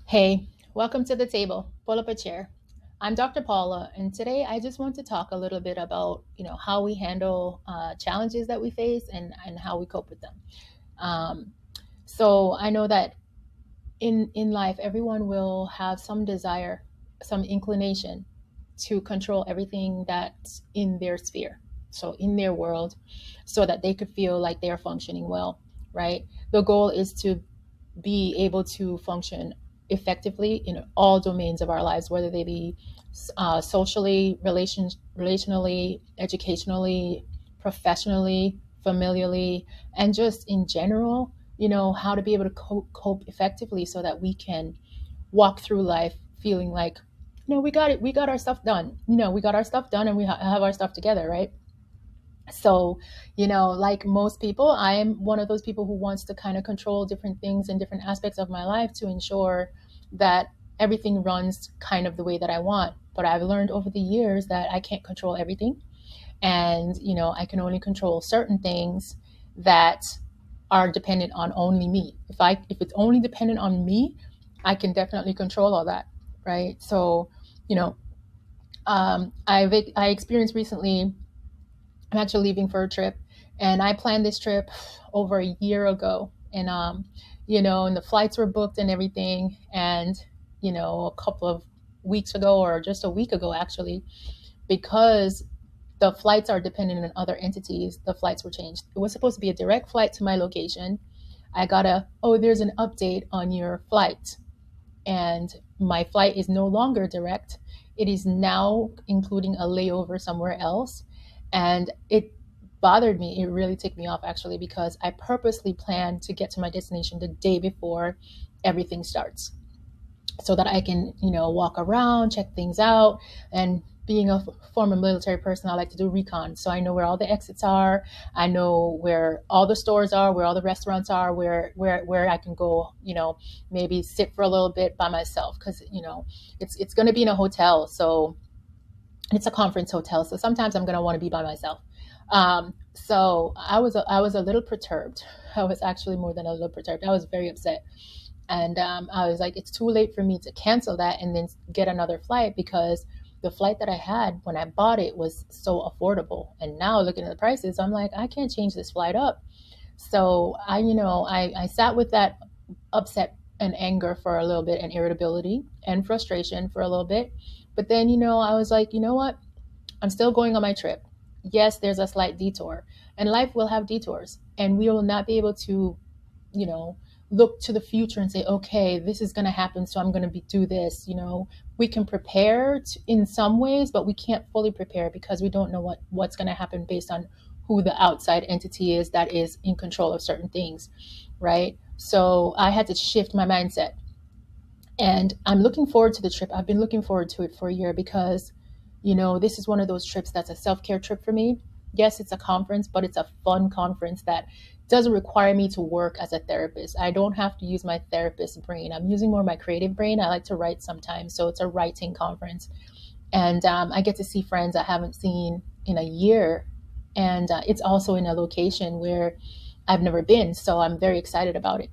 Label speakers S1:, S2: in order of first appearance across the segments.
S1: Hey, welcome to the table. Pull up a chair. I'm Dr. Paula, and today I just want to talk a little bit about how we handle challenges that we face and how we cope with them. Um, so I know that in life, everyone will have some desire, some inclination to control everything that's in their sphere, so in their world, so that they could feel like they're functioning well, right? The goal is to be able to function effectively in all domains of our lives, whether they be socially, relationally, educationally, professionally, familially, and just in general. How to be able to cope effectively so that we can walk through life feeling like, we got it, we got our stuff done. We got our stuff done, and we have our stuff together, right? So, like most people, I am one of those people who wants to kind of control different things and different aspects of my life to ensure that everything runs kind of the way that I want. But I've learned over the years that I can't control everything. And, I can only control certain things that are dependent on only me. If it's only dependent on me, I can definitely control all that, right? So, you know, I experienced recently, I'm actually leaving for a trip, and I planned this trip over a year ago, and the flights were booked and everything, and a couple of weeks ago, or just a week ago actually, because the flights are dependent on other entities, the flights were changed. It was supposed to be a direct flight to my location. I got oh, there's an update on your flight, and my flight is no longer direct. It is now including a layover somewhere else. And it bothered me. It really ticked me off actually, because I purposely planned to get to my destination the day before everything starts so that I can, walk around, check things out. And being a former military person, I like to do recon. So I know where all the exits are. I know where all the stores are, where all the restaurants are, where I can go, maybe sit for a little bit by myself, because, it's going to be in a hotel. So it's a conference hotel. So sometimes I'm going to want to be by myself. So I was a little perturbed. I was actually more than a little perturbed. I was very upset. And I was like, it's too late for me to cancel that and then get another flight, because the flight that I had when I bought it was so affordable. And now looking at the prices, I'm like, I can't change this flight up. So I sat with that upset and anger for a little bit, and irritability and frustration for a little bit. But then, I was like, you know what? I'm still going on my trip. Yes, there's a slight detour, and life will have detours, and we will not be able to, you know, look to the future and say, okay, this is going to happen, so I'm going to do this. We can prepare in some ways, but we can't fully prepare because we don't know what's going to happen based on who the outside entity is that is in control of certain things, right? So I had to shift my mindset, and I'm looking forward to the trip. I've been looking forward to it for a year because, this is one of those trips that's a self-care trip for me. Yes, it's a conference, but it's a fun conference that doesn't require me to work as a therapist. I don't have to use my therapist brain. I'm using more my creative brain. I like to write sometimes. So it's a writing conference. And I get to see friends I haven't seen in a year. And it's also in a location where I've never been. So I'm very excited about it.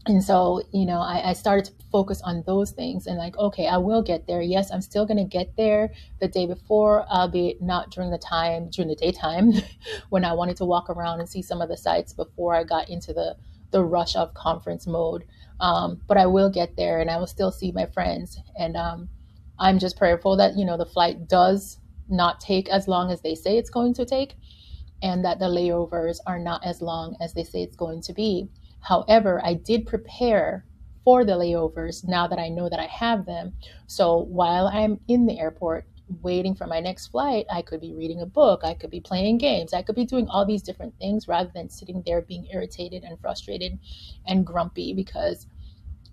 S1: And so, I started to focus on those things, and like, okay, I will get there. Yes, I'm still going to get there the day before, albeit not during the daytime, when I wanted to walk around and see some of the sites before I got into the rush of conference mode. But I will get there, and I will still see my friends. And I'm just prayerful that, the flight does not take as long as they say it's going to take, and that the layovers are not as long as they say it's going to be. However, I did prepare for the layovers now that I know that I have them. So while I'm in the airport waiting for my next flight, I could be reading a book, I could be playing games, I could be doing all these different things rather than sitting there being irritated and frustrated and grumpy, because,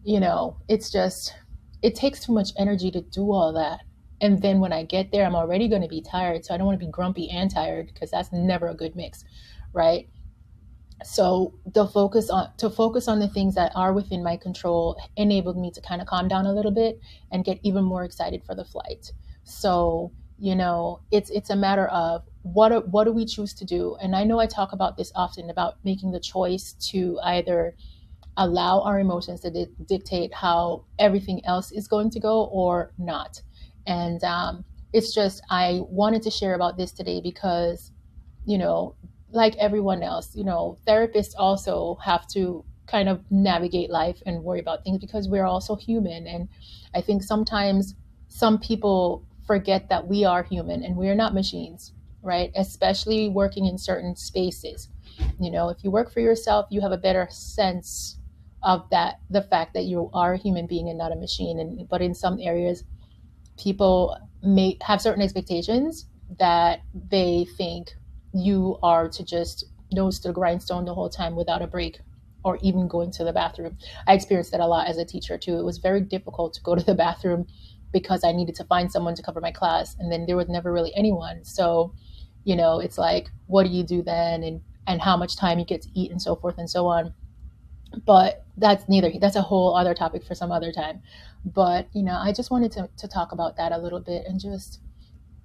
S1: it's just, it takes too much energy to do all that. And then when I get there, I'm already going to be tired. So I don't want to be grumpy and tired, because that's never a good mix, right? So to focus on the things that are within my control enabled me to kind of calm down a little bit and get even more excited for the flight. So, it's a matter of what do we choose to do? And I know I talk about this often, about making the choice to either allow our emotions to dictate how everything else is going to go or not. And it's just, I wanted to share about this today because, you know, like everyone else, you know, therapists also have to kind of navigate life and worry about things because we're also human. And I think sometimes some people forget that we are human and we're not machines, right? Especially working in certain spaces. You know, if you work for yourself, you have a better sense of that, the fact that you are a human being and not a machine. And but in some areas, people may have certain expectations that they think you are to just nose to the grindstone the whole time without a break or even going to the bathroom. I experienced that a lot as a teacher too. It was very difficult to go to the bathroom because I needed to find someone to cover my class, and then there was never really anyone. So, you know, it's like, what do you do then, and how much time you get to eat and so forth and so on. But that's a whole other topic for some other time. But you know, I just wanted to talk about that a little bit, and just,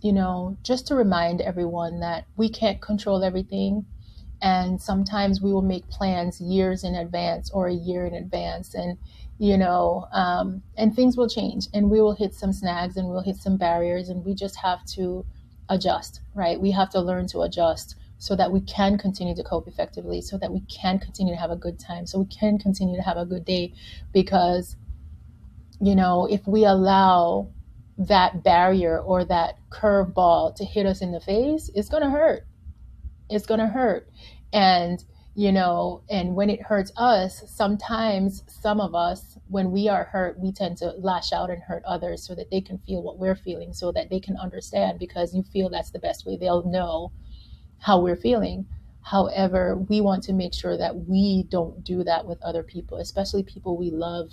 S1: you know, just to remind everyone that we can't control everything. And sometimes we will make plans years in advance or a year in advance, and you know, and things will change, and we will hit some snags, and we'll hit some barriers, and we just have to adjust, right? We have to learn to adjust so that we can continue to cope effectively, so that we can continue to have a good time, so we can continue to have a good day. Because, you know, if we allow that barrier or that curveball to hit us in the face, it's going to hurt. It's going to hurt. And, you know, and when it hurts us, sometimes some of us, when we are hurt, we tend to lash out and hurt others so that they can feel what we're feeling, so that they can understand, because you feel that's the best way they'll know how we're feeling. However, we want to make sure that we don't do that with other people, especially people we love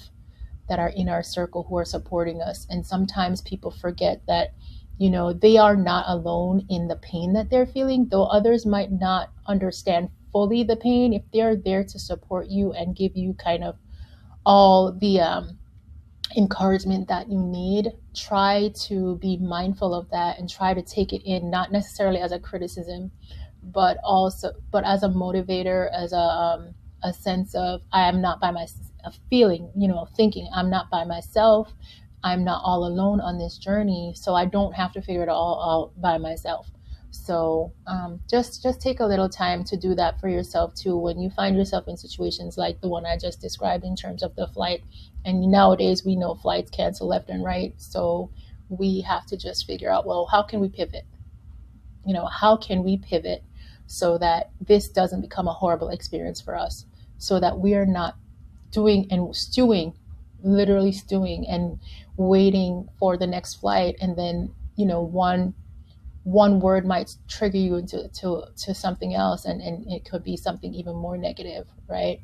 S1: that are in our circle who are supporting us. And sometimes people forget that, you know, they are not alone in the pain that they're feeling, though others might not understand fully the pain. If they're there to support you and give you kind of all the encouragement that you need, try to be mindful of that and try to take it in, not necessarily as a criticism, but also, but as a motivator, as a sense of, I am not by myself, a feeling, you know, thinking I'm not by myself, I'm not all alone on this journey, so I don't have to figure it all out by myself. So just take a little time to do that for yourself too, when you find yourself in situations like the one I just described in terms of the flight. And nowadays we know flights cancel left and right, so we have to just figure out, well, how can we pivot? You know, how can we pivot so that this doesn't become a horrible experience for us, so that we are not doing and stewing, literally stewing and waiting for the next flight, and then, you know, one word might trigger you into to something else, and it could be something even more negative, right?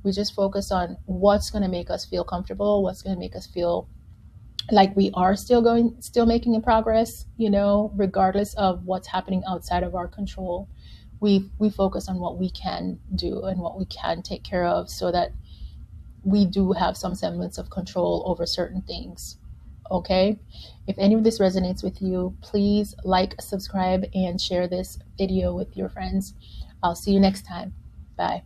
S1: We just focus on what's going to make us feel comfortable, what's going to make us feel like we are still making a progress, you know, regardless of what's happening outside of our control. We focus on what we can do and what we can take care of, so that we do have some semblance of control over certain things. Okay? If any of this resonates with you, please like, subscribe, and share this video with your friends. I'll see you next time. Bye.